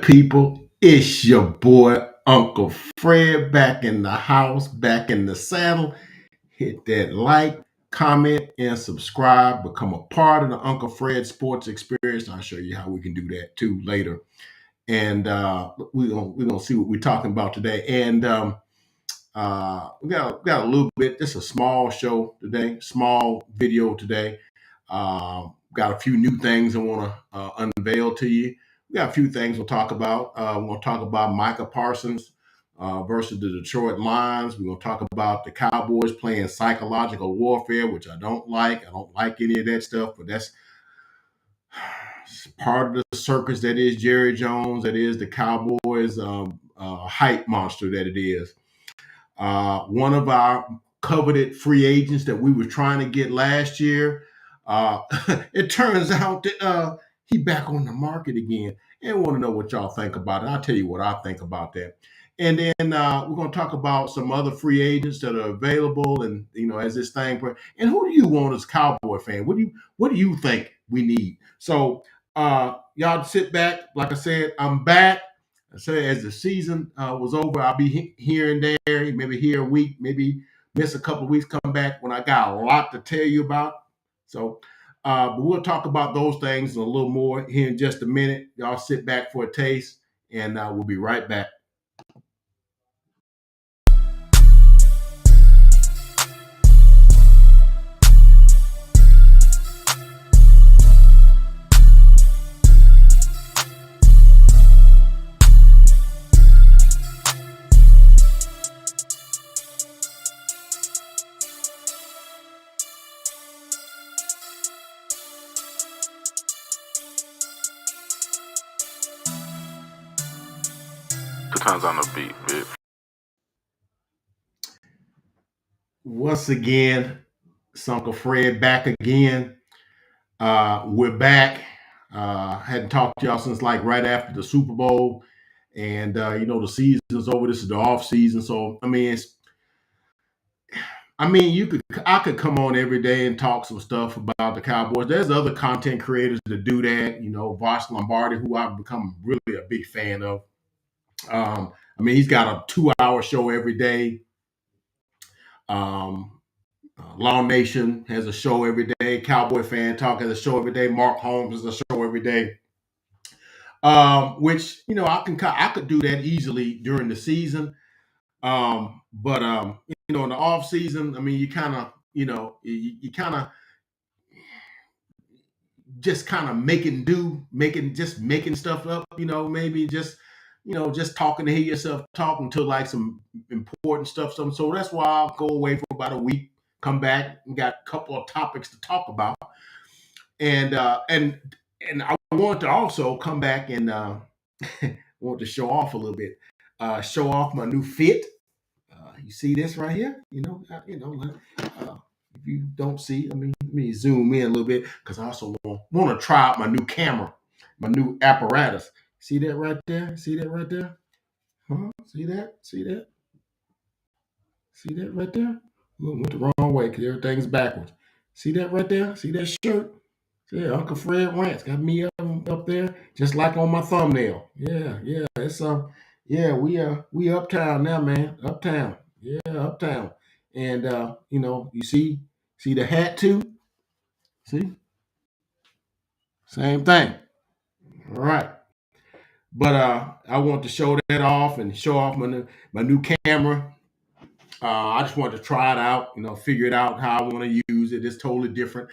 People, it's your boy Uncle Fred back in the house, back in the saddle. Hit that like, comment, and subscribe. Become a part of the Uncle Fred Sports Experience. I'll show you how we can do that too later. And we're gonna see what we're talking about today. And we got a little bit. Just a small show today, small video today. Got a few new things I want to unveil to you. We got a few things we'll talk about. We're going to talk about Micah Parsons versus the Detroit Lions. We're going to talk about the Cowboys playing psychological warfare, which I don't like. I don't like any of that stuff, but that's part of the circus that is Jerry Jones, that is the Cowboys hype monster that it is. One of our coveted free agents that we were trying to get last year, it turns out that he back on the market again. And want to know what y'all think about it. I'll tell you what I think about that. And then we're going to talk about some other free agents that are available, and as this thing. And who do you want as a Cowboy fan? What do you think we need? So y'all sit back. Like I said, I'm back. I say as the season was over, I'll be here and there, maybe here a week, maybe miss a couple of weeks, come back when I got a lot to tell you about. So, but we'll talk about those things a little more here in just a minute. Y'all sit back for a taste, and we'll be right back. Two times on the beat, bitch. Once again, it's Uncle Fred back again. We're back. Hadn't talked to y'all since like right after the Super Bowl, and the season's over. This is the off season, so I could come on every day and talk some stuff about the Cowboys. There's other content creators that do that. Vosh Lombardi, who I've become really a big fan of. He's got a 2-hour show every day. Law Nation has a show every day. Cowboy Fan Talk has a show every day. Mark Holmes has a show every day. Which I could do that easily during the season. But in the off season, you kind of you kind of just kind of making stuff up. Maybe just talking to hear yourself talk until like some important stuff. So that's why I'll go away for about a week, come back and got a couple of topics to talk about. And I want to also come back and want to show off a little bit. Show off my new fit. You see this right here? If you don't see, let me zoom in a little bit because I also want to try out my new camera, my new apparatus. See that right there? See that right there? Huh? See that? See that? See that right there? Went the wrong way because everything's backwards. See that right there? See that shirt? Yeah, Uncle Fred Rants got me up there, just like on my thumbnail. Yeah, it's yeah, we uptown now, man, uptown. Yeah, uptown, and you see the hat too. See, same thing. All right, but I want to show that off and show off my new camera. I just wanted to try it out, figure it out how I want to use it. It's totally different.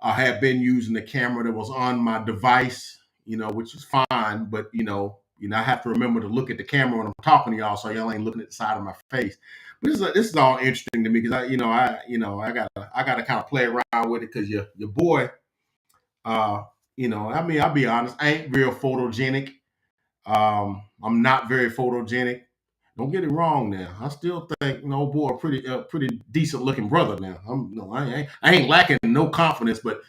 I have been using the camera that was on my device, which is fine, but I have to remember to look at the camera when I'm talking to y'all, so y'all ain't looking at the side of my face. But this is all interesting to me because I gotta kind of play around with it because your boy, I'll be honest, I ain't real photogenic. I'm not very photogenic. Don't get it wrong now. I still think, boy, pretty decent looking brother now. I ain't lacking no confidence, but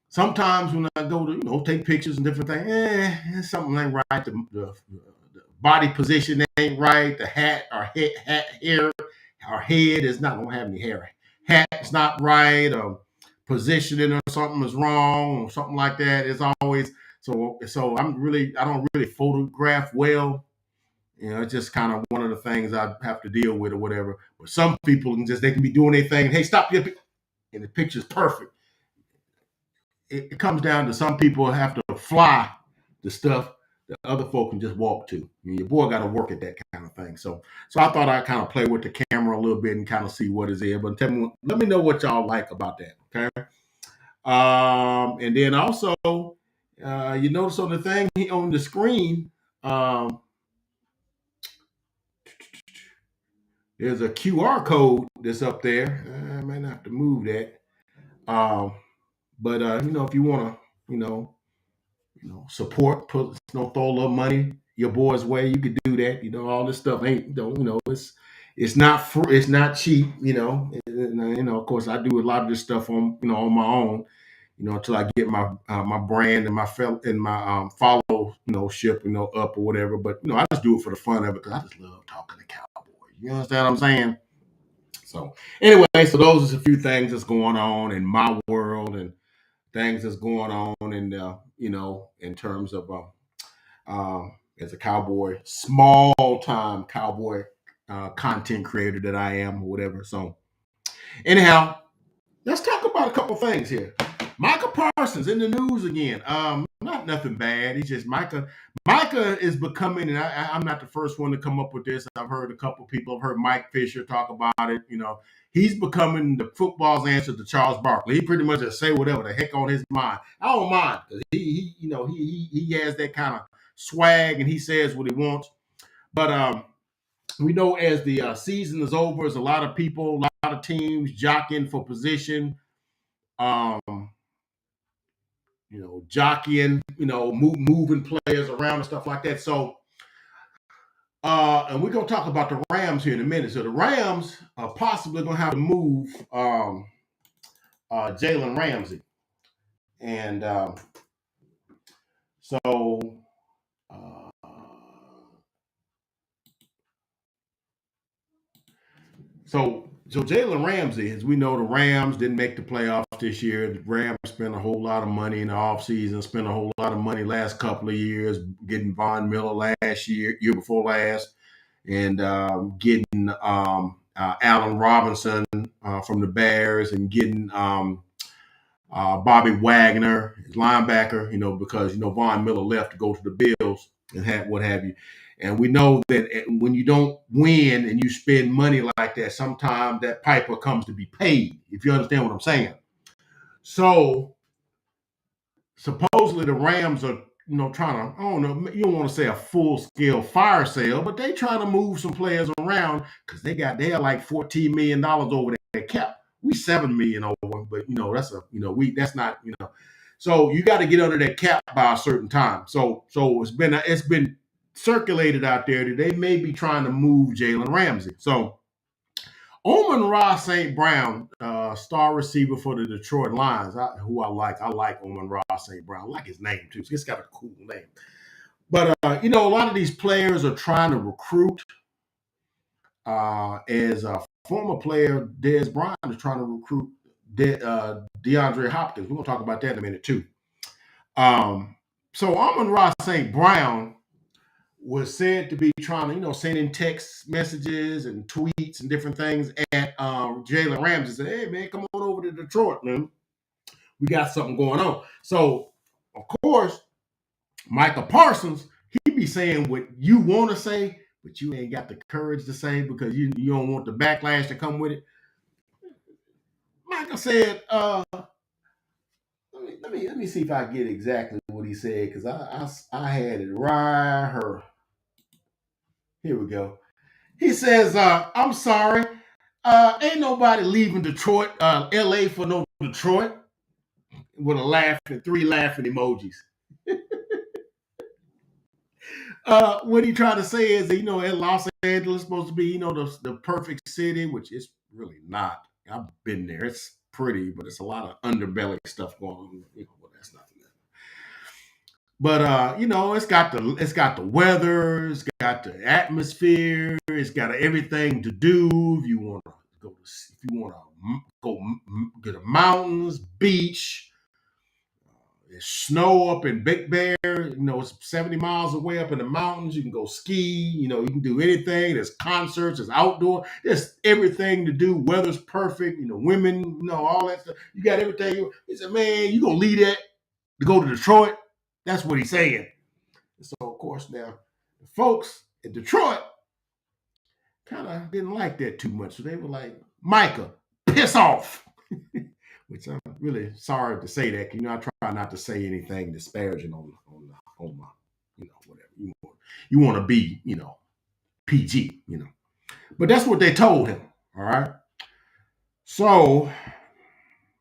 sometimes when I go to, take pictures and different things, something ain't right. The body position ain't right. The hat or hair, our head is not, don't have any hair. Hat's not right. Positioning or something is wrong or something like that. It's always So I don't really photograph well. It's just kind of one of the things I have to deal with or whatever. But some people they can be doing their thing. Hey, stop your and the picture's perfect. It comes down to some people have to fly the stuff that other folk can just walk to. Your boy got to work at that kind of thing. So I thought I'd kind of play with the camera a little bit and kind of see what is there. But let me know what y'all like about that. Okay. And then also, you notice on the thing on the screen, there's a QR code that's up there. I might not have to move that. Um, but if you want to, support, throw a little money your boy's way, you could do that. All this stuff ain't, it's not free, it's not cheap. Of course, I do a lot of this stuff on my own. Until I get my brand and my follow ship up or whatever. But I just do it for the fun of it because I just love talking to Cowboys. You understand what I'm saying? So anyway, so those are a few things that's going on in my world and things that's going on in in terms of as a cowboy, small time cowboy content creator that I am or whatever. So anyhow, let's talk about a couple things here. Micah Parsons in the news again. Not nothing bad. He's just Micah. Micah is becoming, and I'm not the first one to come up with this. I've heard a couple people. I've heard Mike Fisher talk about it. He's becoming the football's answer to Charles Barkley. He pretty much just say whatever the heck on his mind. I don't mind because he has that kind of swag and he says what he wants. But we know as the season is over, there's a lot of people, a lot of teams jockeying for position. Jockeying, moving players around and stuff like that. So, and we're gonna talk about the Rams here in a minute. So the Rams are possibly gonna have to move Jalen Ramsey, and so. Uh, So Jalen Ramsey, as we know, the Rams didn't make the playoffs this year. The Rams spent a whole lot of money in the offseason, spent a whole lot of money last couple of years, getting Von Miller last year before last, and getting Allen Robinson from the Bears and getting Bobby Wagner, his linebacker, because, Von Miller left to go to the Bills and what have you. And we know that when you don't win and you spend money like that, sometimes that piper comes to be paid, if you understand what I'm saying. So supposedly the Rams are, trying to, I don't know, you don't want to say a full-scale fire sale, but they trying to move some players around because they are like $14 million over their cap. We $7 million over, but that's not. So you got to get under that cap by a certain time. So it's been circulated out there that they may be trying to move Jalen Ramsey. So Amon-Ra St. Brown, star receiver for the Detroit Lions, who I like. I like Amon-Ra St. Brown. I like his name too. It's got a cool name. But a lot of these players are trying to recruit. As a former player, Dez Bryant is trying to recruit DeAndre Hopkins. We're gonna talk about that in a minute too. So Amon-Ra St. Brown was said to be trying to, sending text messages and tweets and different things at Jalen Ramsey. Said, hey, man, come on over to Detroit, man. We got something going on. So, of course, Micah Parsons, he be saying what you want to say, but you ain't got the courage to say because you don't want the backlash to come with it. Micah said, let me see if I get exactly what he said because I had it right here. Here we go. He says, I'm sorry. Ain't nobody leaving Detroit, LA for no Detroit with a laugh and 3 laughing emojis. What he tried to say is that, Los Angeles is supposed to be, the perfect city, which is really not. I've been there. It's pretty, but it's a lot of underbelly stuff going on. Well, that's nothing. But it's got the weather, it's got the atmosphere, it's got everything to do. If you want to go to the mountains, beach, There's snow up in Big Bear. It's 70 miles away up in the mountains. You can go ski. You can do anything. There's concerts. There's outdoor. There's everything to do. Weather's perfect. Women. All that stuff. You got everything. He said, man, you gonna leave that to go to Detroit? That's what he's saying. So of course now, the folks in Detroit kind of didn't like that too much. So they were like, Micah, piss off. Which I'm really sorry to say that. I try not to say anything disparaging on my, whatever you want to be, PG, But that's what they told him. All right. So,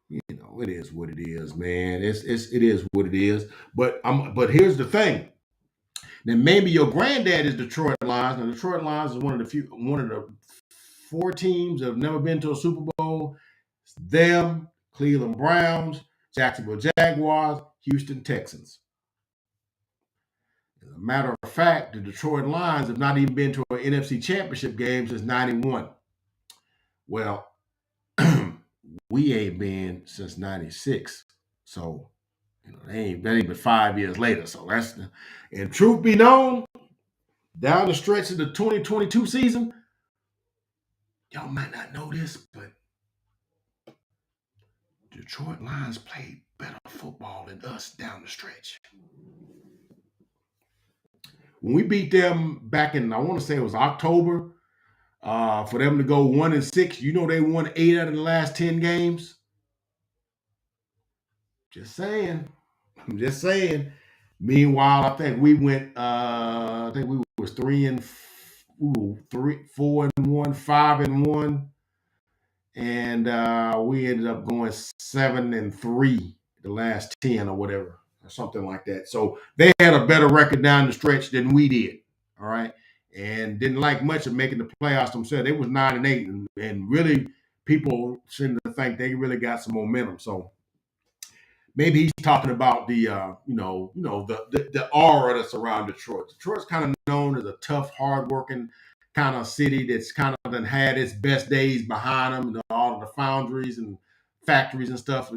it is what it is, man. It is what it is. But here's the thing. Now maybe your granddad is Detroit Lions. Now Detroit Lions is one of the 4 teams that have never been to a Super Bowl. It's them, Cleveland Browns, Jacksonville Jaguars, Houston Texans. As a matter of fact, the Detroit Lions have not even been to an NFC Championship game since '91. Well, we ain't been since '96. So, that ain't been 5 years later. So and truth be known, down the stretch of the 2022 season, y'all might not know this, but Detroit Lions played better football than us down the stretch. When we beat them back in, I want to say it was October, for them to go 1-6, they won 8 out of the last 10 games. Just saying. I'm just saying. Meanwhile, I think we went. I think we was 4-1, 5-1, and we ended up going 7-3 the last 10 or whatever, or something like that. So they had a better record down the stretch than we did. All right, and didn't like much of making the playoffs themselves. They was 9-8, and really people seem to think they really got some momentum. So maybe he's talking about the the aura that's around Detroit. Detroit's kind of known as a tough, hardworking kind of city that's kind of done had its best days behind them. All of the foundries and factories and stuff.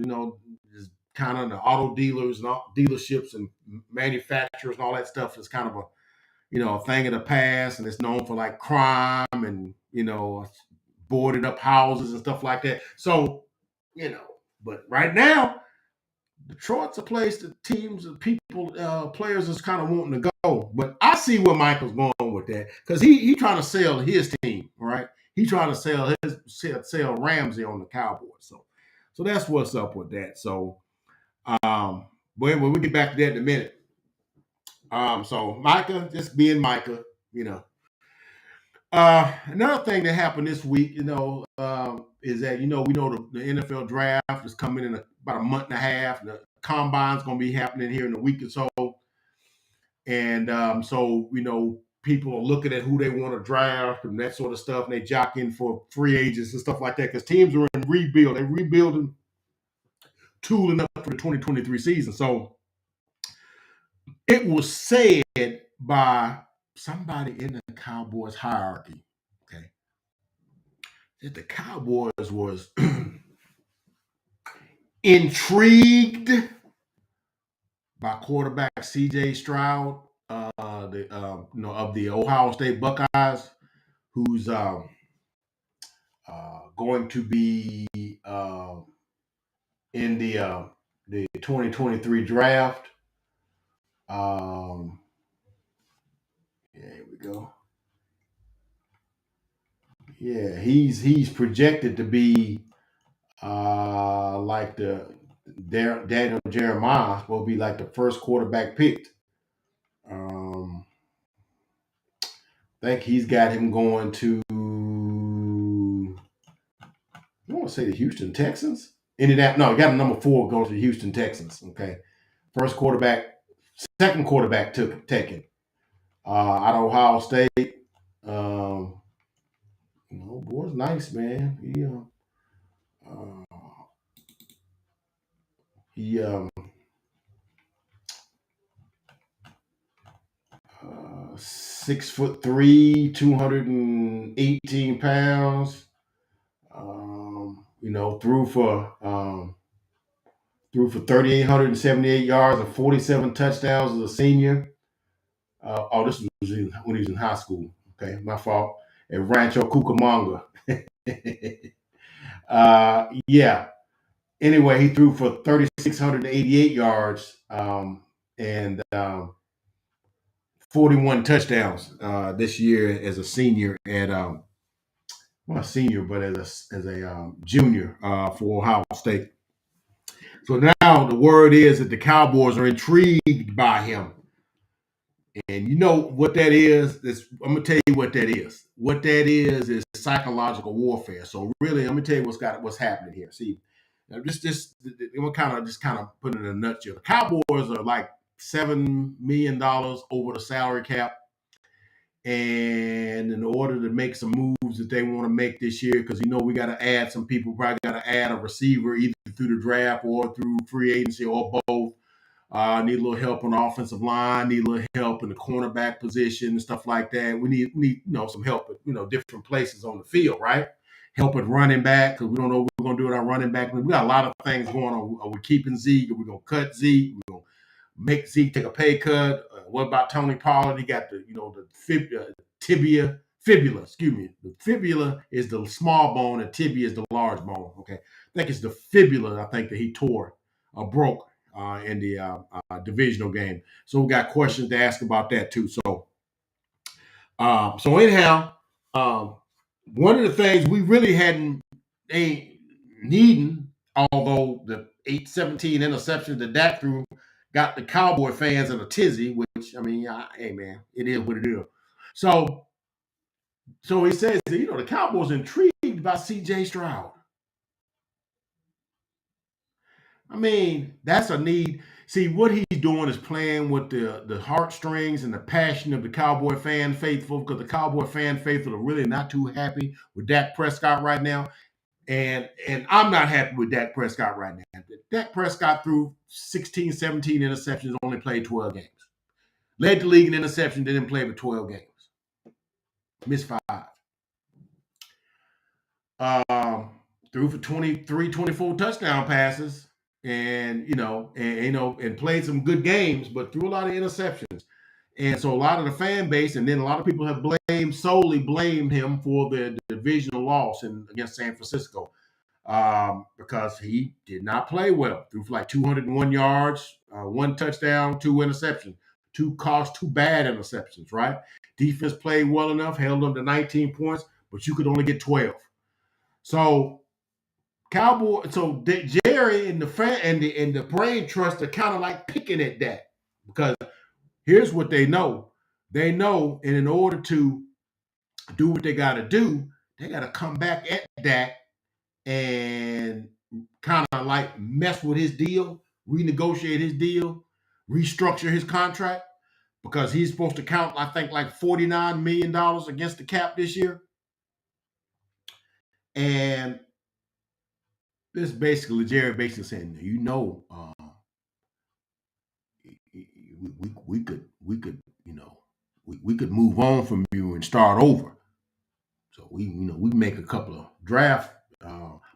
Is kind of the auto dealers and dealerships and manufacturers and all that stuff is kind of a thing of the past, and it's known for like crime and boarded up houses and stuff like that. So but right now, Detroit's a place that teams and people, players is kind of wanting to go. But I see where Michael's going with that, because he trying to sell his team, right? He trying to sell Ramsey on the Cowboys. So that's what's up with that. So, but anyway, we'll get back to that in a minute. So Micah, just being Micah, Another thing that happened this week, is that we know the NFL draft is coming in about a month and a half. The combine's going to be happening here in a week or so, and so people are looking at who they want to draft and that sort of stuff, and they jockeying for free agents and stuff like that because teams are in rebuild. They're rebuilding, tooling up for the 2023 season. So it was said by somebody in the Cowboys hierarchy, okay, that the Cowboys was intrigued by quarterback C.J. Stroud, of the Ohio State Buckeyes, who's going to be in the 2023 draft. Here we go. Yeah, he's projected to be like the Daniel Jeremiah will be like the first quarterback picked. I think he's got him going to, I want to say the Houston Texans. No, he got him number 4 going to the Houston Texans. Okay, second quarterback taken out of Ohio State. Boy's nice, man. He 6'3", 218 pounds. Threw for threw for 3,878 yards and 47 touchdowns as a senior. This was when he was in high school. Okay, my fault. At Rancho Cucamonga. Yeah. Anyway, he threw for 3,688 yards and 41 touchdowns this year as a senior at not a senior, but as a junior for Ohio State. So now the word is that the Cowboys are intrigued by him. And you know what that is? I'm gonna tell you what that is. What that is psychological warfare. So really, I'm gonna tell you what's happening here. See, I'm kind of put it in a nutshell. The Cowboys are like $7 million over the salary cap, and in order to make some moves that they want to make this year, because we got to add some people, probably got to add a receiver either through the draft or through free agency or both. Need a little help on the offensive line. Need a little help in the cornerback position and stuff like that. We need some help at different places on the field, right? Help at running back because we don't know what we're gonna do with our running back. We got a lot of things going on. Are we keeping Zeke? Are we gonna cut Zeke? We're gonna make Zeke take a pay cut. What about Tony Pollard? He got the fibula. Excuse me. The fibula is the small bone, and tibia is the large bone. Okay, I think it's the fibula. I think that he tore or broke in the divisional game. So we got questions to ask about that too. So anyhow, one of the things we really ain't needing, although the 8-17 interceptions that Dak threw got the Cowboy fans in a tizzy, which, hey man, it is what it is. So he says, the Cowboys intrigued by C.J. Stroud. That's a need. See, what he's doing is playing with the heartstrings and the passion of the Cowboy fan faithful, because the Cowboy fan faithful are really not too happy with Dak Prescott right now. And I'm not happy with Dak Prescott right now. Dak Prescott threw 16, 17 interceptions, only played 12 games. Led the league in interception, didn't play for 12 games. Missed 5. Threw for 23, 24 touchdown passes. And played some good games, but threw a lot of interceptions. And so a lot of the fan base, and then a lot of people have solely blamed him for the divisional loss against San Francisco because he did not play well. Threw for like 201 yards, 1 touchdown, 2 interceptions, 2 bad interceptions, right? Defense played well enough, held them to 19 points, but you could only get 12. So Jerry and the fan and the brain trust are kind of like picking at that, because here's what they know. They know, and in order to do what they got to do, they got to come back at that and kind of like mess with his deal, renegotiate his deal, restructure his contract, because he's supposed to count, I think, like $49 million against the cap this year. And this basically Jerry basically saying, we could we could move on from you and start over. So we make a couple of draft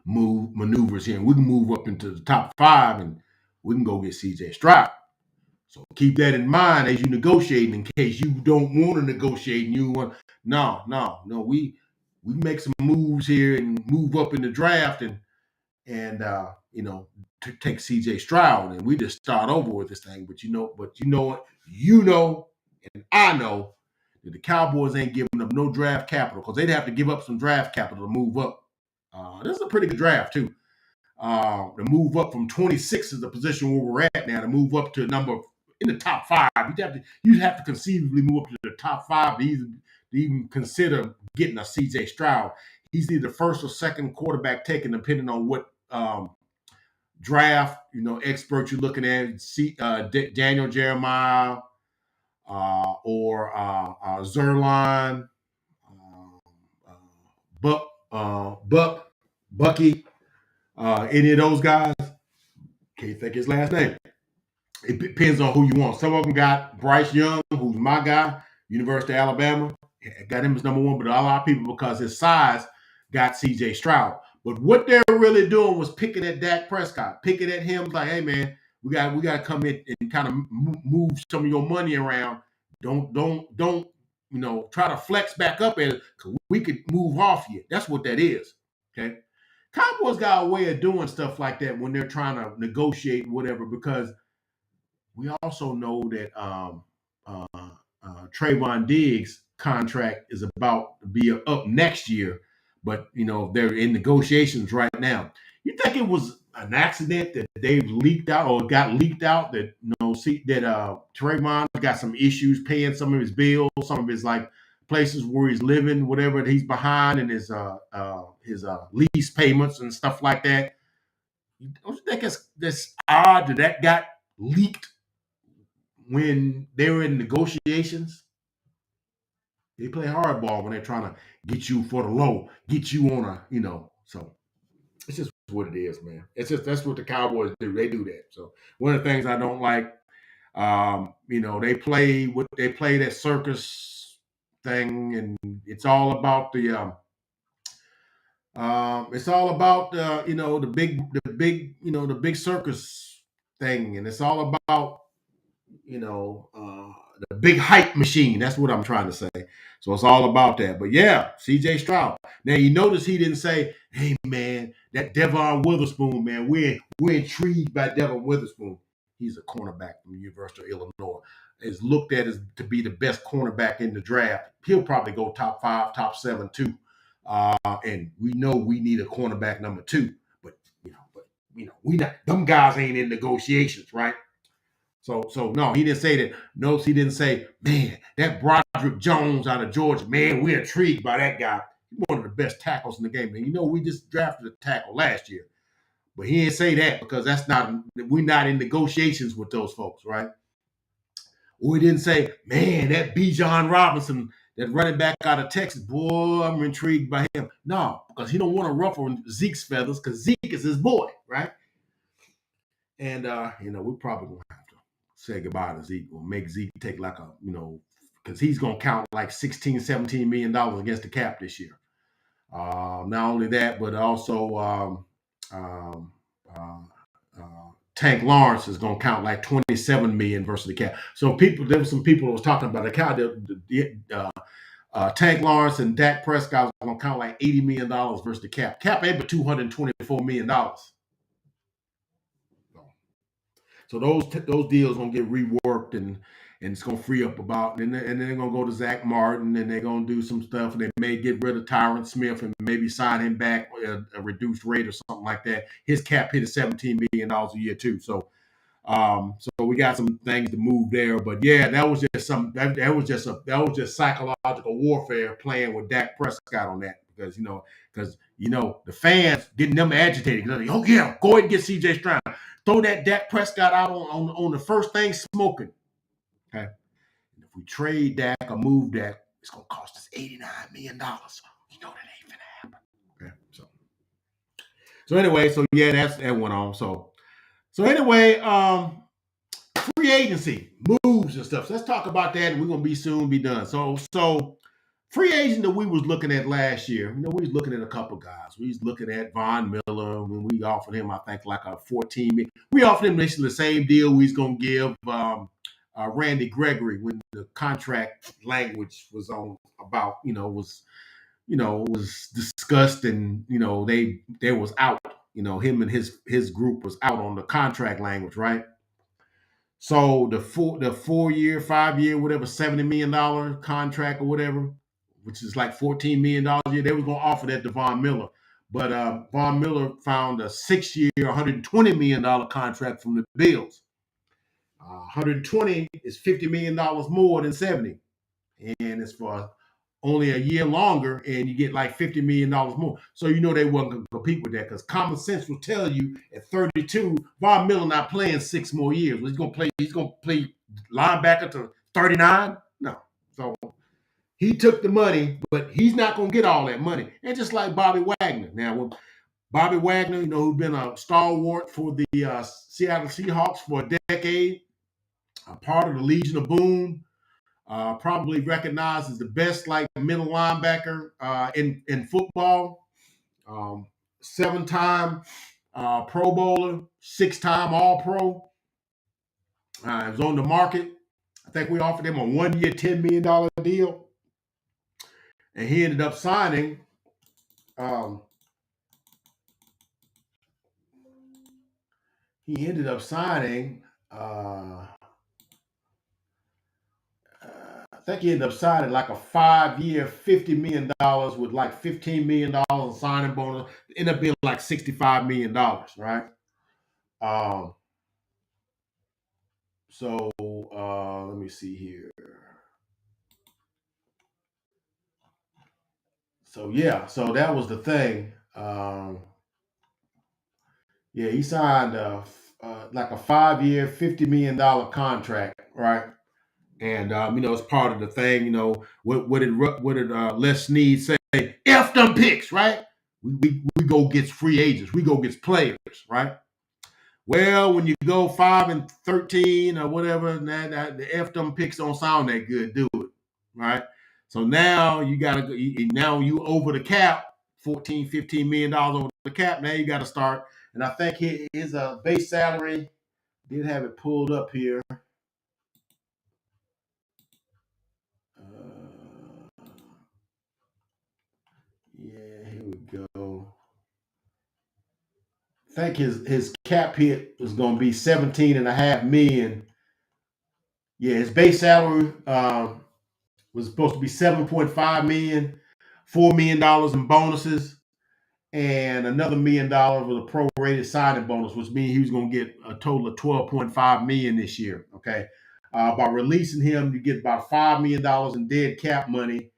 maneuvers here, and we can move up into the top 5, and we can go get C.J. Stroud. So keep that in mind as you negotiate, in case you don't want to negotiate and you want. No. We make some moves here and move up in the draft and to take C.J. Stroud, and we just start over with this thing. But you know what? And I know that the Cowboys ain't giving up no draft capital, because they'd have to give up some draft capital to move up. This is a pretty good draft too. To move up from 26 is the position where we're at now, to move up to number in the top 5. You'd have to conceivably move up to the top 5 to even consider getting a C.J. Stroud. He's either first or second quarterback taken, depending on what draft expert you're looking at. Daniel Jeremiah or Zerline, Bucky, any of those guys. Can't think his last name. It depends on who you want. Some of them got Bryce Young, who's my guy, University of Alabama. Got him as number 1, but a lot of people, because his size, got C.J. Stroud. But what they're really doing was picking at Dak Prescott, picking at him like, hey man, we got to come in and kind of move some of your money around. Don't try to flex back up at it because we could move off you. That's what that is. Okay. Cowboys got a way of doing stuff like that when they're trying to negotiate whatever, because we also know that Trayvon Diggs' contract is about to be up next year, but they're in negotiations right now. You think it was an accident that they've leaked out or got leaked out that Trayvon got some issues paying some of his bills, some of his like places where he's living, whatever that he's behind, and his lease payments and stuff like that? Don't you think it's odd that got leaked when they were in negotiations? They play hardball when they're trying to get you for the low, get you on so it's just what it is, man. It's just that's what the Cowboys do. They do that. So one of the things I don't like, they play that circus thing, and it's all about the big circus thing, and it's all about the big hype machine. That's what I'm trying to say. So it's all about that. But yeah, CJ Stroud. Now you notice he didn't say, "Hey man, that Devon Witherspoon, man, we're intrigued by Devon Witherspoon." He's a cornerback from the University of Illinois. Is looked at as to be the best cornerback in the draft. He'll probably go top 5, top 7 too. And we know we need a cornerback number 2. But we not them guys ain't in negotiations, right? So no, he didn't say that. Notice he didn't say, man, that Broderick Jones out of Georgia, man, we're intrigued by that guy. He's one of the best tackles in the game. And we just drafted a tackle last year. But he didn't say that because we're not in negotiations with those folks, right? Or he didn't say, man, that Bijan Robinson, that running back out of Texas, boy, I'm intrigued by him. No, because he don't want to ruffle Zeke's feathers because Zeke is his boy, right? And we're probably gonna have to say goodbye to Zeke or make Zeke take like because he's gonna count like $16-17 million against the cap this year. Not only that, but also Tank Lawrence is gonna count like 27 million versus the cap. So there were some people that was talking about the cap. Tank Lawrence and Dak Prescott was gonna count like $80 million versus the cap. Cap ain't but $224 million. So those deals gonna get reworked and it's gonna free up and then they're gonna go to Zach Martin and they're gonna do some stuff and they may get rid of Tyron Smith and maybe sign him back at a reduced rate or something like that. His cap hit is $17 million a year too. So we got some things to move there. But yeah, that was just psychological warfare playing with Dak Prescott on that because the fans getting them agitated. Like, oh yeah, go ahead and get CJ Stroud. Throw that Dak Prescott out on the first thing smoking. Okay. And if we trade Dak or move Dak, it's gonna cost us $89 million. That ain't gonna happen. Okay. So anyway, yeah, that went on. So anyway, free agency moves and stuff. So let's talk about that, and we're gonna soon be done. So free agent that we was looking at last year, we was looking at a couple guys. We was looking at Von Miller when we offered him, I think, like a 14 million. We offered him basically the same deal we was gonna give Randy Gregory when the contract language was on about, was discussed and they was out. Him and his group was out on the contract language, right? So the 4-year, 5-year, whatever, $70 million contract or whatever, which is like $14 million a year, they were going to offer that to Von Miller. But Von Miller found a 6-year, $120 million contract from the Bills. 120 is $50 million more than 70. And it's for only a year longer, and you get like $50 million more. So they wasn't going to compete with that because common sense will tell you at 32, Von Miller not playing 6 more years. He's going to play linebacker to 39? No. So he took the money, but he's not going to get all that money. And just like Bobby Wagner. Now, Bobby Wagner, who's been a stalwart for the Seattle Seahawks for a decade, a part of the Legion of Boom, probably recognized as the best middle linebacker in football. 7-time Pro Bowler, 6-time All Pro. It was on the market. I think we offered him a 1-year, $10 million deal, and he ended up signing. He ended up signing. I think he ended up signing like a 5-year, $50 million with like $15 million in signing bonus. It ended up being like $65 million, right? So let me see here. So yeah, so that was the thing. Yeah, he signed like a 5-year, $50 million contract, right? And it's part of the thing. What did Les Snead say? F them picks, right? We go get free agents. We go get players, right? Well, when you go 5-13 or whatever, the F them picks don't sound that good, do it, right? So now you gotta go. Now you over the cap, 14, $15 million over the cap. Now you got to start. And I think his base salary, did have it pulled up here. Yeah, here we go. I think his cap hit was going to be 17.5 million. Yeah, his base salary was supposed to be 7.5 million, $4 million in bonuses, and another $1 million with a prorated signing bonus, which means he was going to get a total of 12.5 million this year. Okay, by releasing him, you get about $5 million in dead cap money,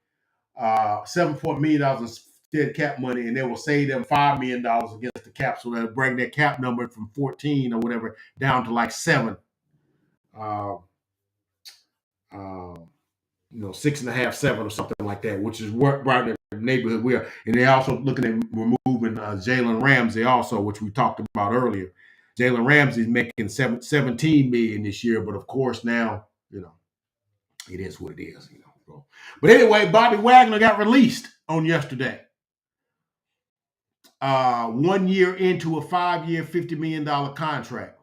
$7 million in dead cap money, and they will save them $5 million against the cap, so they'll bring their cap number from 14 or whatever down to like 7. Uh, uh, 6.5, 7 or something like that, which is right in the neighborhood we are. And they're also looking at removing Jalen Ramsey also, which we talked about earlier. Jalen Ramsey's making 17 million this year, but of course now, it is what it is. But anyway, Bobby Wagner got released on yesterday. 1 year into a 5-year, $50 million contract.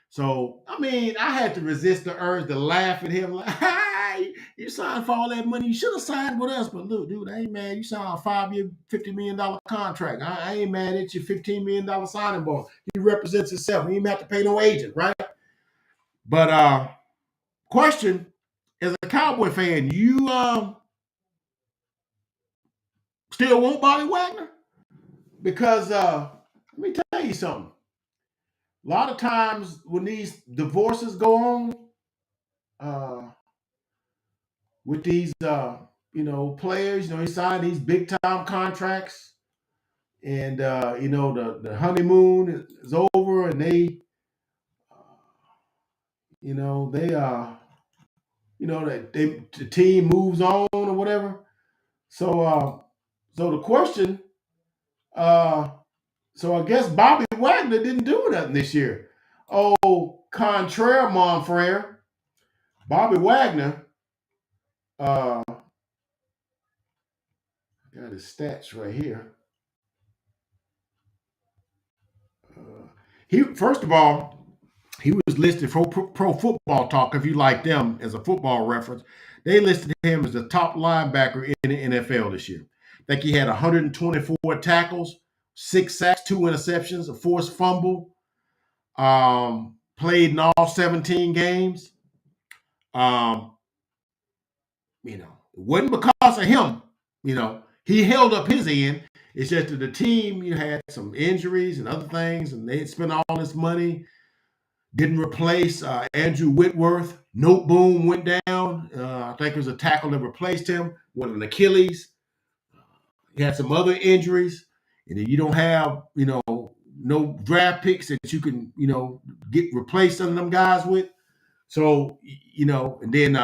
So, I had to resist the urge to laugh at him like, hey, you signed for all that money. You should have signed with us. But look, dude, I ain't mad. You signed a 5-year, $50 million contract. I ain't mad at your $15 million signing bonus. He represents himself. He ain't have to pay no agent, right? But question, as a Cowboy fan, you still want Bobby Wagner? Because let me tell you something. A lot of times when these divorces go on, with these players, he signed these big time contracts, and the honeymoon is over, and they the team moves on or whatever. So the question, so I guess Bobby Wagner didn't do nothing this year. Oh, contraire, mon frere, Bobby Wagner got his stats right here. He First of all, he was listed for Pro Football Talk. If you like them as a football reference, they listed him as the top linebacker in the NFL this year. I think he had 124 tackles, 6 sacks, 2 interceptions, a forced fumble. Played in all 17 games. It wasn't because of him. He held up his end. It's just that the team, had some injuries and other things, and they had spent all this money. Didn't replace Andrew Whitworth. Note Boom went down. I think it was a tackle that replaced him with an Achilles. He had some other injuries, and then you don't have, no draft picks that you can, get replaced some of them guys with. So, and then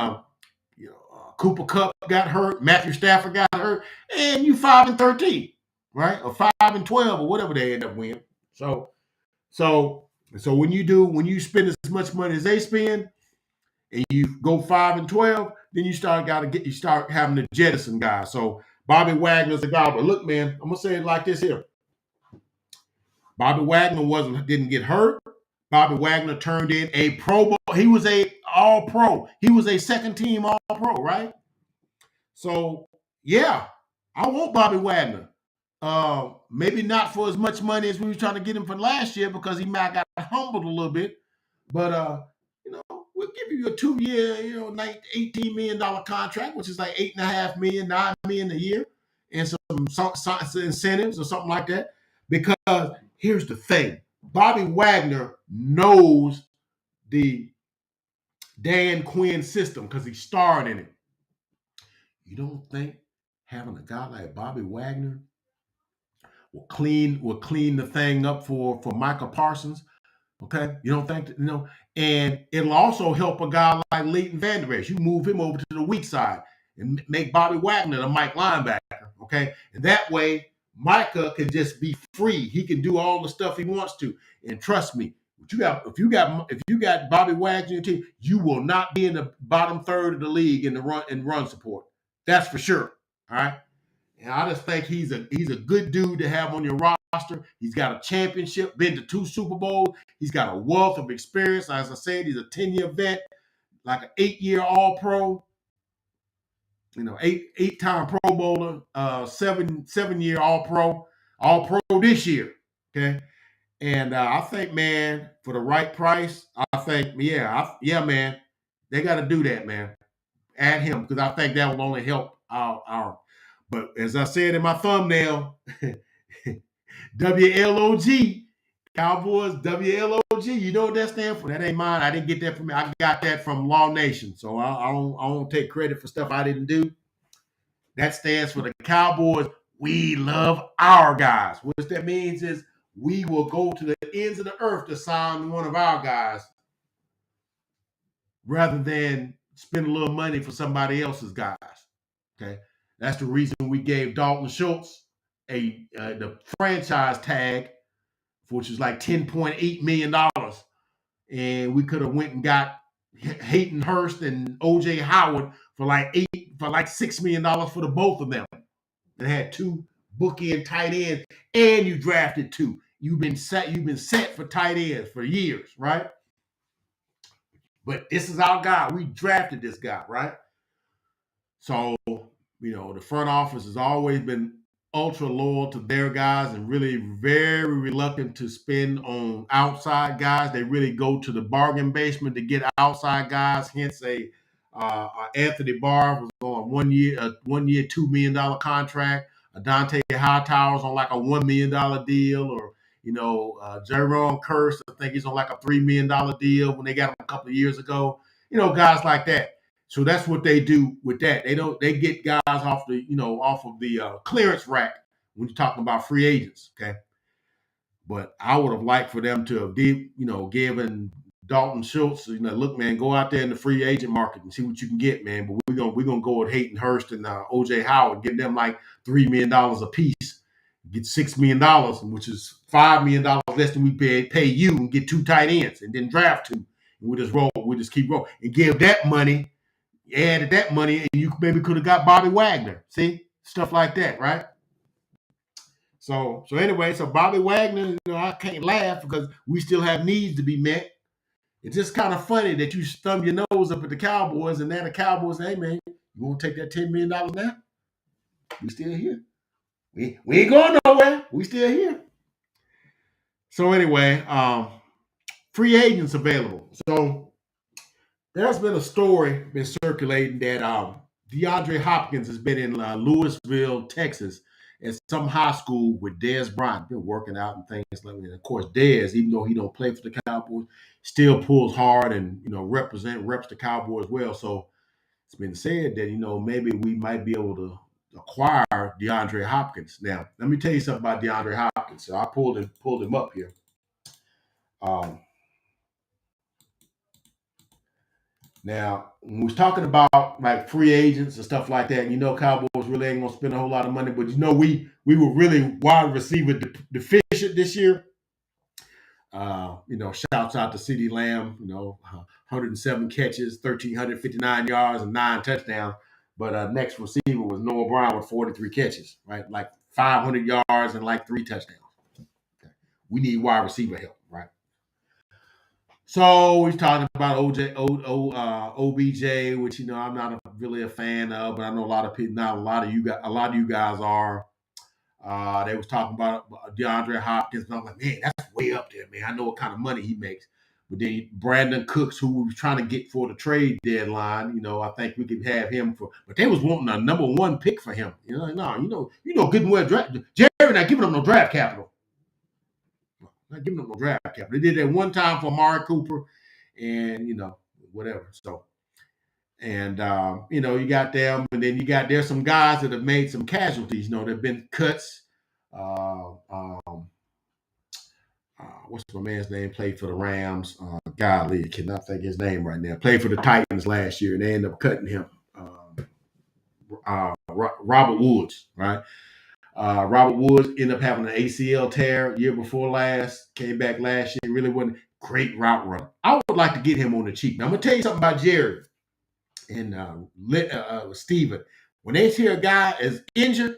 Cooper Kupp got hurt, Matthew Stafford got hurt, and you 5-13, right? Or 5-12, or whatever they end up winning. So when you spend as much money as they spend, and you go 5-12, then you start having to jettison guys. So Bobby Wagner's a guy. But look, man, I'm gonna say it like this here. Bobby Wagner didn't get hurt. Bobby Wagner turned in a Pro Bowl. He was a All Pro. He was a second team All Pro, right? So yeah, I want Bobby Wagner. Maybe not for as much money as we were trying to get him for last year because he might have got humbled a little bit. But we'll give you a 2-year, $18 million contract, which is like $8.5 million, $9 million a year, and some incentives or something like that. Because here's the thing: Bobby Wagner knows the Dan Quinn system because he starred in it. You don't think having a guy like Bobby Wagner will clean the thing up for Micah Parsons? Okay, you don't think and it'll also help a guy like Leighton Vander Esch. You move him over to the weak side and make Bobby Wagner the Mike linebacker. Okay, and that way Micah can just be free. He can do all the stuff he wants to. And trust me, if you got Bobby Wagner in your team, you will not be in the bottom third of the league in the run support. That's for sure. All right. And I just think he's a good dude to have on your roster. He's got a championship, been to 2 Super Bowls. He's got a wealth of experience. As I said, he's a 10-year vet, like an 8-year All-Pro, 8-time Pro Bowler, 7-year All-Pro this year. Okay, and I think, man, for the right price, I think, man, they got to do that, man. Add him because I think that will only help our. But as I said in my thumbnail, WLOG, Cowboys, WLOG. You know what that stands for? That ain't mine. I didn't get that from me. I got that from Law Nation. So I don't take credit for stuff I didn't do. That stands for the Cowboys. We love our guys. What that means is we will go to the ends of the earth to sign one of our guys rather than spend a little money for somebody else's guys. Okay, that's the reason we gave Dalton Schultz the franchise tag, which is like $10.8 million, and we could have went and got Hayden Hurst and OJ Howard for like $6 million for the both of them. They had 2 bookend tight ends, and you drafted 2. You've been set for tight ends for years, right? But this is our guy. We drafted this guy, right? So, the front office has always been ultra loyal to their guys and really very reluctant to spend on outside guys. They really go to the bargain basement to get outside guys. Hence, Anthony Barr was on 1 year, $2 million contract. Dante Hightower's on like a $1 million deal, or Jerome Kearse, I think he's on like a $3 million deal when they got him a couple of years ago. Guys like that. So that's what they do with that. They get guys off of the clearance rack when you're talking about free agents. Okay. But I would have liked for them to have given Dalton Schultz, look, man, go out there in the free agent market and see what you can get, man. But we're gonna go with Hayden Hurst and OJ Howard, give them like $3 million a piece, get $6 million, which is $5 million less than we pay you, and get 2 tight ends and then draft 2. And we just keep rolling and give that money. Added that money, and you maybe could have got Bobby Wagner. See, stuff like that, right? So anyway, Bobby Wagner, I can't laugh because we still have needs to be met. It's just kind of funny that you thumb your nose up at the Cowboys, and now the Cowboys say, hey, man, you want to take that $10 million now? We still here. We ain't going nowhere. We still here. So anyway, free agents available. So there's been a story been circulating that DeAndre Hopkins has been in Louisville, Texas, at some high school with Dez Bryant. Been working out and things like that. And of course, Dez, even though he don't play for the Cowboys, still pulls hard and reps the Cowboys well. So it's been said that maybe we might be able to acquire DeAndre Hopkins. Now, let me tell you something about DeAndre Hopkins. So I pulled him up here. Now, when we was talking about like free agents and stuff like that, Cowboys really ain't gonna spend a whole lot of money, but we were really wide receiver deficient this year. Shouts out to CeeDee Lamb, 107 catches, 1,359 yards, and 9 touchdowns. But next receiver was Noah Brown with 43 catches, right? Like 500 yards and like 3 touchdowns. Okay. We need wide receiver help, right? So he's talking about OBJ, which I'm not really a fan of, but I know a lot of people, not a lot of you guys are. They was talking about DeAndre Hopkins, and I'm like, man, that's way up there, man. I know what kind of money he makes. But then Brandon Cooks, who we was trying to get for the trade deadline, I think we could have him for. But they was wanting a number one pick for him. No, good and well draft. Jerry not giving them no draft capital. Not giving them no draft capital. They did that one time for Amari Cooper, and whatever. So. And you got them, and then there's some guys that have made some casualties. There've been cuts. Uh, um, what's my man's name? Played for the Rams. Golly, I cannot think his name right now. Played for the Titans last year, and they ended up cutting him. Robert Woods, right? Robert Woods ended up having an ACL tear year before last. Came back last year. Really wasn't a great route runner. I would like to get him on the cheap. Now I'm gonna tell you something about Jerry and Steven. When they hear a guy is injured,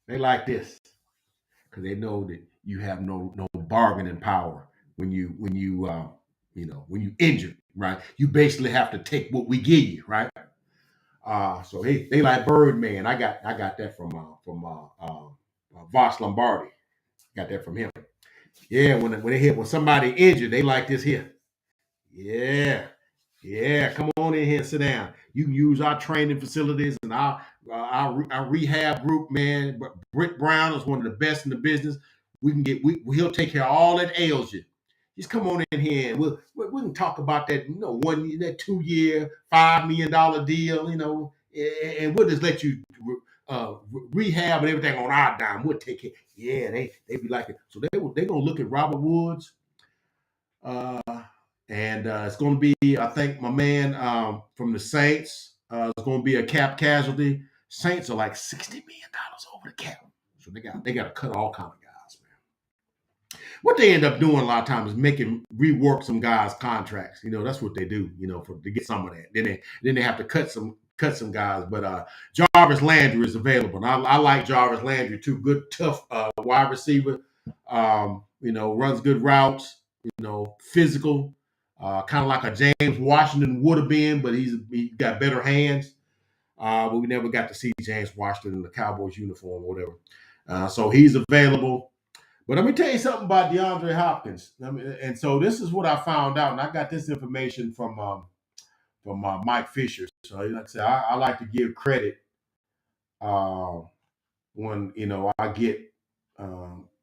they like this because they know that you have no bargaining power when you injured, right? You basically have to take what we give you, right? So they like Birdman. I got that from Voss Lombardi. Got that from him. Yeah, when somebody injured, they like this here. Yeah. Yeah, come on in here and sit down. You can use our training facilities and our rehab group, man. But Britt Brown is one of the best in the business. He'll take care of all that ails you. Just come on in here and we can talk about that, 2 year, $5 million deal, and we'll just let you rehab and everything on our dime. We'll take it. Yeah, they be like it. So they gonna look at Robert Woods. Uh, and it's going to be, I think, my man from the Saints is going to be a cap casualty. Saints are like $60 million over the cap, so they got to cut all kind of guys, man. What they end up doing a lot of times is rework some guys' contracts. That's what they do. To get some of that. Then they have to cut some guys. But Jarvis Landry is available. And I like Jarvis Landry too. Good, tough wide receiver. Runs good routes. Physical. Kind of like a James Washington would have been, but he got better hands. But we never got to see James Washington in the Cowboys uniform or whatever. So he's available. But let me tell you something about DeAndre Hopkins. And so this is what I found out, and I got this information from Mike Fisher. So like I said, I like to give credit when I get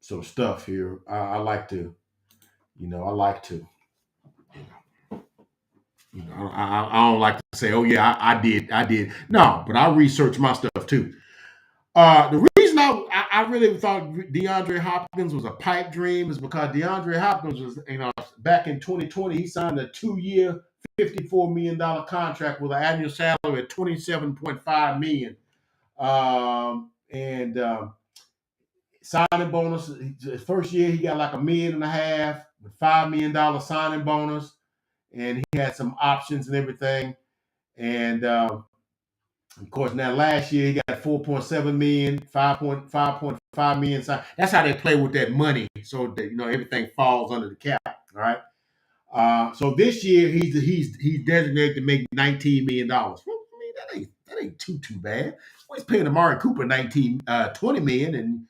some stuff here. I like to. I don't like to say, oh yeah, I did. No, but I researched my stuff too. The reason I really thought DeAndre Hopkins was a pipe dream is because DeAndre Hopkins was, back in 2020, he signed a 2-year, $54 million contract with an annual salary of $27.5 million. And signing bonus, his first year, he got like $1.5 million with $5 million signing bonus. And he had some options and everything. And of course, now last year he got 4.7 million, 5.5 million. That's how they play with that money, so that everything falls under the cap. All right. So this year he's designated to make $19 million. Well, I mean that ain't too bad. Well, he's paying Amari Cooper $20 million, and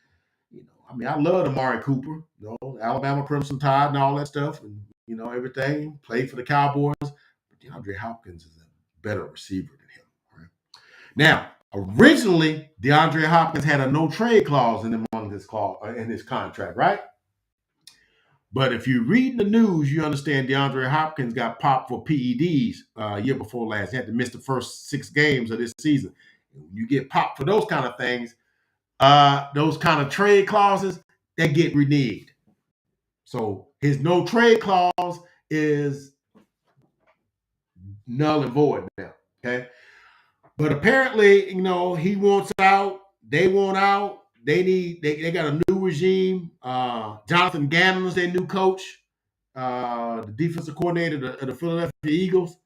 I love Amari Cooper. Alabama Crimson Tide and all that stuff, and everything. Played for the Cowboys. But DeAndre Hopkins is a better receiver than him. Right? Now, originally, DeAndre Hopkins had a no trade clause in his contract, right? But if you read the news, you understand DeAndre Hopkins got popped for PEDs year before last. He had to miss the first 6 games of this season. You get popped for those kind of things, those kind of trade clauses, they get reneged. So his no trade clause is null and void now. Okay. But apparently, he wants out. They want out. They got a new regime. Jonathan Gannon is their new coach, the defensive coordinator of the Philadelphia Eagles.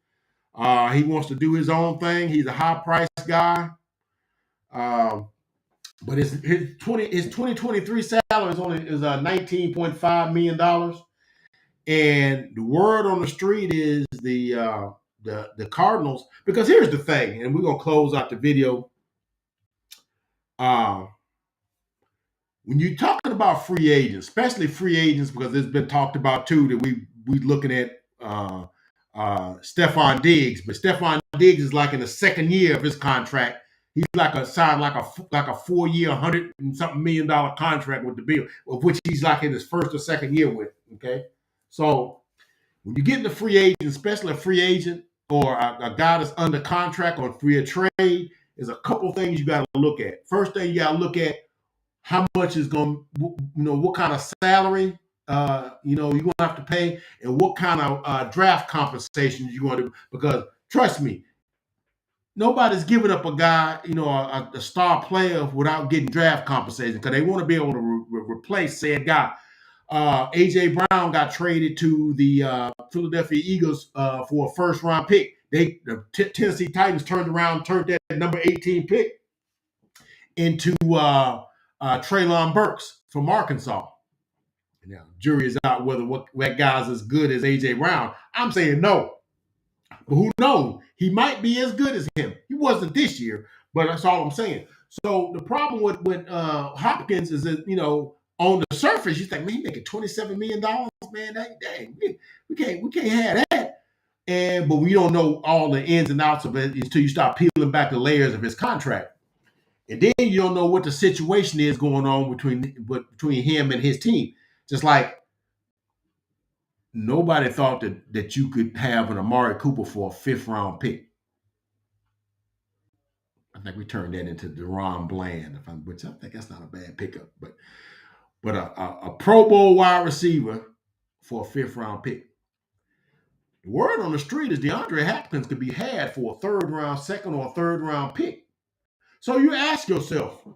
He wants to do his own thing. He's a high price guy. But his 2023 salary is 19.5 million dollars, and the word on the street is the Cardinals. Because here's the thing, and we're gonna close out the video. Uh, when you're talking about free agents, especially free agents, because it's been talked about too that we looking at Stephon Diggs, but Stephon Diggs is like in the second year of his contract. He's signed like a 4 year, $100 and something million contract with the Bill, of which he's like in his first or second year with. Okay, so when you get in the free agent, especially a free agent or a guy that's under contract or free trade, there's a couple things you got to look at. First thing you got to look at, how much is going, what kind of salary, you're going to have to pay, and what kind of draft compensation you're going to, because trust me, nobody's giving up a guy, a star player without getting draft compensation, because they want to be able to replace said guy. AJ Brown got traded to the Philadelphia Eagles for a first round pick. The Tennessee Titans turned that number 18 pick into Treylon Burks from Arkansas. Now, jury is out whether that guy's as good as AJ Brown. I'm saying no, but who knows? He might be as good as him. He wasn't this year, but that's all I'm saying. So the problem with Hopkins is that, on the surface you think, man, he making $27 million, man. Dang, we can't have that. But we don't know all the ins and outs of it until you start peeling back the layers of his contract. And then you don't know what the situation is going on between him and his team. Just like nobody thought that you could have an Amari Cooper for a 5th-round pick. I think we turned that into Deron Bland, which I think that's not a bad pickup. But a Pro Bowl wide receiver for a 5th-round pick. The word on the street is DeAndre Hopkins could be had for a 3rd-round, 2nd, or 3rd-round pick. So you ask yourself,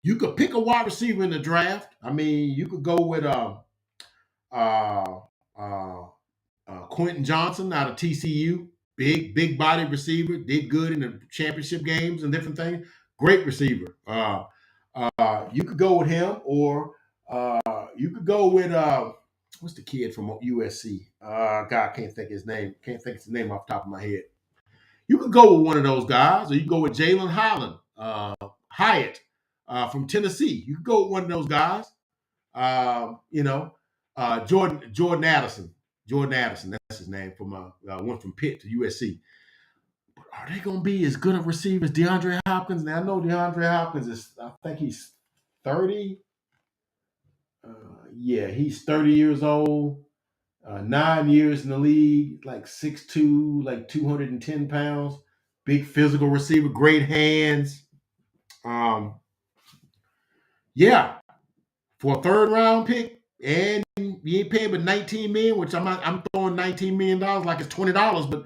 you could pick a wide receiver in the draft. I mean, you could go with Quentin Johnson out of TCU, big body receiver, did good in the championship games and different things. Great receiver. You could go with him, or you could go with what's the kid from USC? God, can't think his name. Can't think his name off the top of my head. You could go with one of those guys, or you could go with Jalen Hyatt from Tennessee. You could go with one of those guys. Jordan Addison. Jordan Addison, that's his name. Went from Pitt to USC. But are they going to be as good of receivers as DeAndre Hopkins? Now I know DeAndre Hopkins I think he's 30. He's 30 years old. 9 years in the league, like 6'2", like 210 pounds. Big physical receiver, great hands. For a 3rd-round pick, and you ain't paying but $19 million, which I'm throwing $19 million like it's $20, but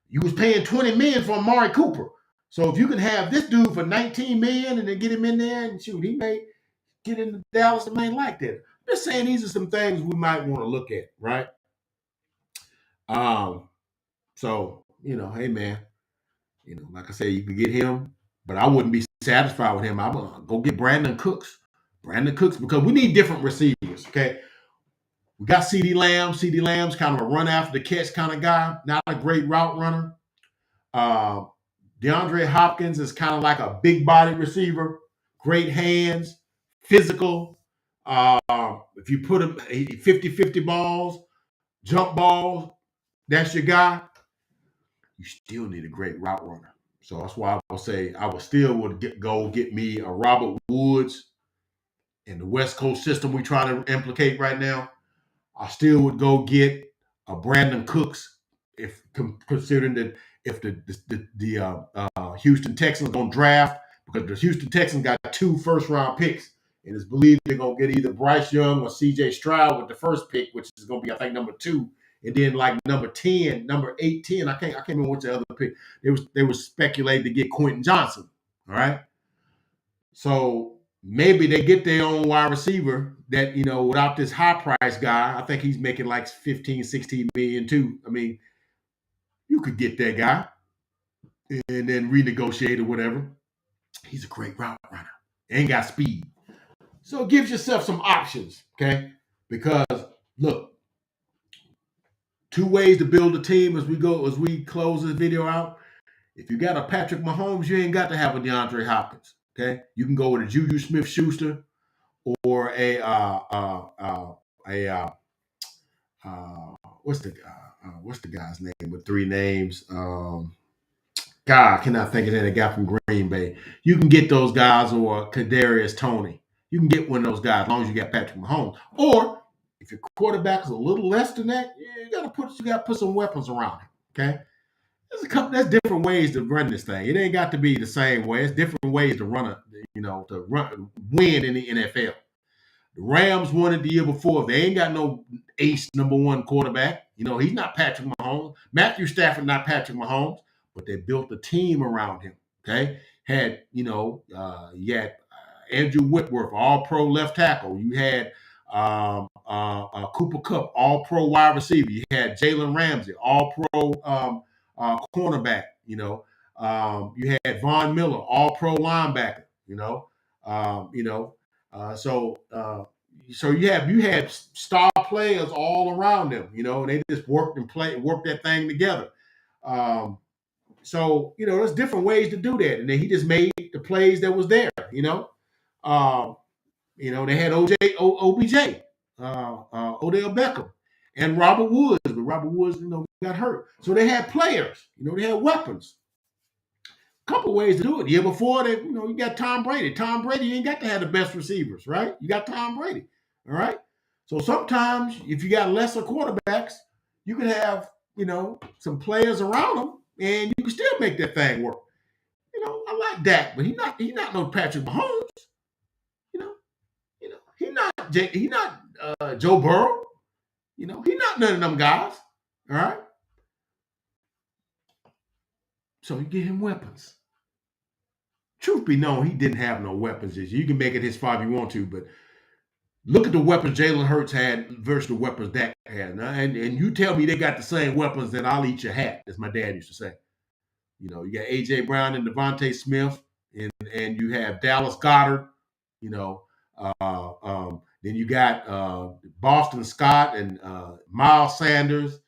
you was paying $20 million for Amari Cooper. So if you can have this dude for $19 million and then get him in there, and shoot, he may get into Dallas and may like that. I'm just saying these are some things we might want to look at, right? So, hey man, like I say, you can get him, but I wouldn't be satisfied with him. I'm gonna go get Brandon Cooks, because we need different receivers. Okay, we got CeeDee Lamb. CeeDee Lamb's kind of a run after the catch kind of guy, not a great route runner. DeAndre Hopkins is kind of like a big body receiver, great hands, physical. If you put him 50-50 balls, jump balls, that's your guy. You still need a great route runner. So that's why I would say I would still go get me a Robert Woods in the West Coast system we try to implicate right now. I still would go get a Brandon Cooks, if considering that if the Houston Texans don't draft, because the Houston Texans got 2 first-round picks, and it's believed they're going to get either Bryce Young or C.J. Stroud with the first pick, which is going to be, I think, number 2. And then like number 10, number 8, 10, I can't remember what's the other pick. They were speculating to get Quentin Johnson. All right. So maybe they get their own wide receiver that, without this high price guy. I think he's making like 15, 16 million too. I mean, you could get that guy and then renegotiate or whatever. He's a great route runner. Ain't got speed. So give yourself some options, okay? Because look, two ways to build a team as we close this video out. If you got a Patrick Mahomes, you ain't got to have a DeAndre Hopkins. Okay, you can go with a Juju Smith-Schuster or a what's the guy's name with three names? God, I cannot think of that guy from Green Bay. You can get those guys or Kadarius Toney. You can get one of those guys as long as you got Patrick Mahomes. Or if your quarterback is a little less than that, you got to put some weapons around him. Okay. There's different ways to run this thing. It ain't got to be the same way. It's different ways to win in the NFL. The Rams won it the year before. They ain't got no ace number one quarterback. He's not Patrick Mahomes. Matthew Stafford not Patrick Mahomes, but they built a team around him. Okay, you had Andrew Whitworth, All Pro left tackle. You had Cooper Kupp, All Pro wide receiver. You had Jalen Ramsey, All Pro cornerback. You had Von Miller, All Pro linebacker. So you had star players all around them. They just worked that thing together. There's different ways to do that, and then he just made the plays that was there. They had OBJ, Odell Beckham, and Robert Woods, but Robert Woods, got hurt. So they had players. They had weapons. Couple ways to do it. The year before that, you got Tom Brady. Tom Brady, you ain't got to have the best receivers, right? You got Tom Brady, all right? So sometimes if you got lesser quarterbacks, you can have, some players around them, and you can still make that thing work. I like Dak, but he's not no Patrick Mahomes. He's not Joe Burrow. He's not none of them guys, all right? So you get him weapons. Truth be known, he didn't have no weapons this year. You can make it his fault if you want to, but look at the weapons Jalen Hurts had versus the weapons Dak had. And you tell me they got the same weapons, then I'll eat your hat, as my dad used to say. You got A.J. Brown and Devontae Smith, and you have Dallas Goedert. Then you got Boston Scott and Miles Sanders,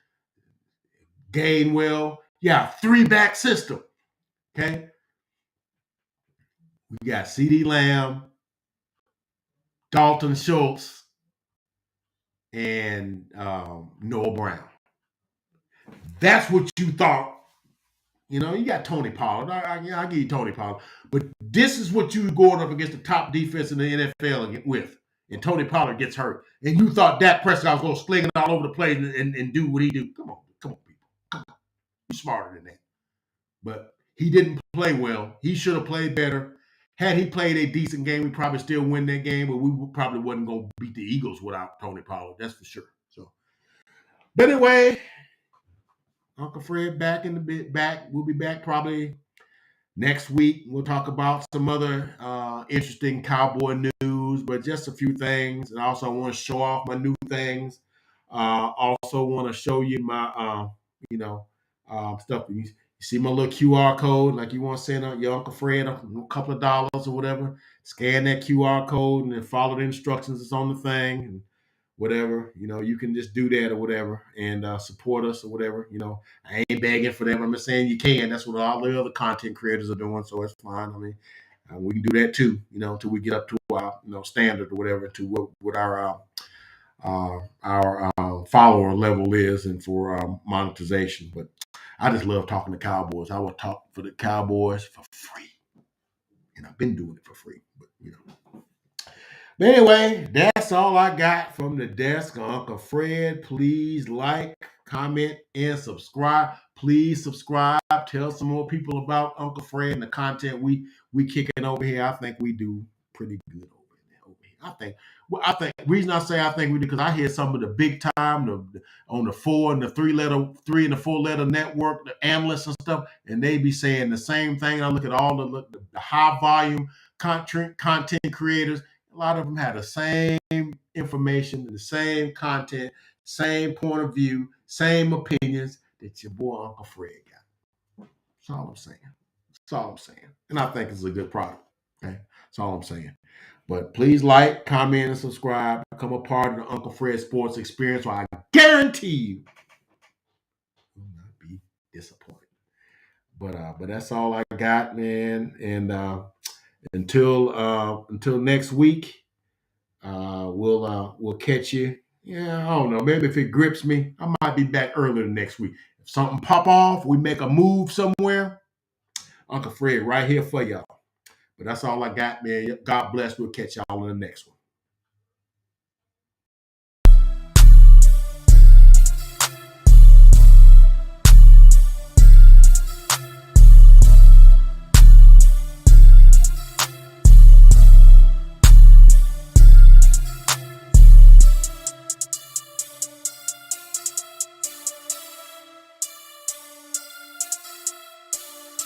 Gainwell. Yeah, three-back system. Okay? We got CeeDee Lamb, Dalton Schultz, and Noah Brown. That's what you thought. You got Tony Pollard. I'll give you Tony Pollard. But this is what you going up against the top defense in the NFL with. And Tony Pollard gets hurt. And you thought Dak Prescott was going to sling it all over the place and do what he do. Come on, people. Come on. You're smarter than that. But he didn't play well. He should have played better. Had he played a decent game, we probably still win that game, but we probably wasn't going to beat the Eagles without Tony Pollard. That's for sure. So, but anyway, Uncle Fred back. We'll be back probably next week. We'll talk about some other interesting cowboy news, but just a few things. And also, I want to show off my new things. Also, want to show you my, stuff. You see my little QR code, like you want to send out your Uncle Fred a couple of dollars or whatever. Scan that QR code and then follow the instructions that's on the thing and whatever. You can just do that or whatever and support us or whatever. I ain't begging for them. I'm just saying you can. That's what all the other content creators are doing, so it's fine. I mean, we can do that too, until we get up to our, standard or whatever, to what our follower level is and for monetization. But I just love talking to Cowboys. I will talk for the Cowboys for free. And I've been doing it for free, but But anyway, that's all I got from the desk of Uncle Fred. Please like, comment, and subscribe. Please subscribe. Tell some more people about Uncle Fred and the content we kicking over here. I think we do pretty good over here. I think reason I say I think we do because I hear some of the big time on the 4 and the 3 and the 4 letter network, the analysts and stuff, and they be saying the same thing. I look at all the high volume content creators. A lot of them have the same information, the same content, same point of view, same opinions that your boy Uncle Fred got. That's all I'm saying. And I think it's a good product. Okay, that's all I'm saying. But please like, comment, and subscribe. Become a part of the Uncle Fred Sports Experience, or I guarantee you will not be disappointed. But that's all I got, man. And until next week, we'll catch you. Yeah, I don't know. Maybe if it grips me, I might be back earlier next week. If something pop off, we make a move somewhere. Uncle Fred right here for y'all. But that's all I got, man. God bless. We'll catch y'all in the next one.